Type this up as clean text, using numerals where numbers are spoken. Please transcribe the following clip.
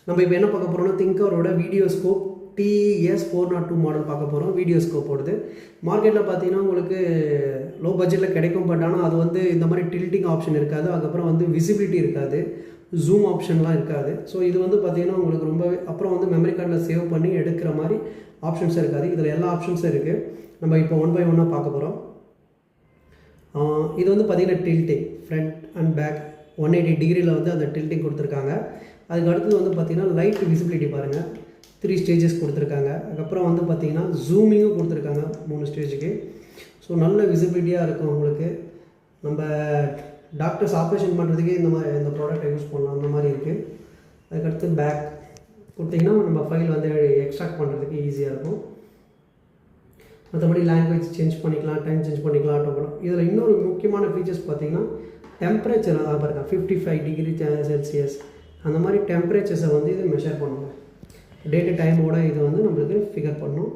நம்ம இப்போ என்ன பார்க்க போகிறோம்னா திங்கரோட வீடியோ ஸ்கோப் TS402 மாடல் பார்க்க போகிறோம். வீடியோ ஸ்கோப்போடது மார்க்கெட்டில் பார்த்தீங்கன்னா உங்களுக்கு லோ பட்ஜெட்டில் கிடைக்கும். பட் ஆனால் அது வந்து இந்த மாதிரி டில்ட்டிங் ஆப்ஷன் இருக்காது. அதுக்கப்புறம் வந்து விசிபிலிட்டி இருக்காது, ஜூம் ஆப்ஷன்லாம் இருக்காது. ஸோ இது வந்து பார்த்தீங்கன்னா உங்களுக்கு ரொம்பவே அப்புறம் வந்து மெமரி கார்டில் சேவ் பண்ணி எடுக்கிற மாதிரி ஆப்ஷன்ஸ் இருக்காது. இதில் எல்லா ஆப்ஷன்ஸும் இருக்குது. நம்ம இப்போ 1 by 1 பார்க்க போகிறோம். இது வந்து பார்த்திங்கன்னா டில்ட்டிங் ஃப்ரண்ட் அண்ட் பேக் 180 டிகிரியில் வந்து அந்த டில்ட்டிங் கொடுத்துருக்காங்க. அதுக்கு அடுத்தது வந்து பார்த்திங்கன்னா லைட் விசிபிலிட்டி பாருங்கள், 3 ஸ்டேஜஸ் கொடுத்துருக்காங்க. அதுக்கப்புறம் வந்து பார்த்திங்கன்னா ஜூமிங்கும் கொடுத்துருக்காங்க 3 ஸ்டேஜுக்கு. ஸோ நல்ல விசிபிலிட்டியாக இருக்கும் உங்களுக்கு. நம்ம டாக்டர்ஸ் ஆப்ரேஷன் பண்ணுறதுக்கே இந்த ப்ராடக்ட்டை யூஸ் பண்ணலாம், அந்த மாதிரி இருக்குது. அதுக்கடுத்து பேக் கொடுத்திங்கன்னா நம்ம ஃபைல் வந்து எக்ஸ்ட்ராக்ட் பண்ணுறதுக்கு ஈஸியாக இருக்கும். மற்றபடி லாங்குவேஜ் சேஞ்ச் பண்ணிக்கலாம், டைம் சேஞ்ச் பண்ணிக்கலாம், ஆட்டோபடம். இதில் இன்னொரு முக்கியமான ஃபீச்சர்ஸ் பார்த்திங்கன்னா டெம்பரேச்சர் பாருங்கள், 55 டிகிரி செல்சியஸ் அந்த மாதிரி டெம்பரேச்சர்ஸை வந்து இது மெஷர் பண்ணுவோம். டேட்டு டைமோட இது வந்து நம்மளுக்கு ஃபிகர் பண்ணும்.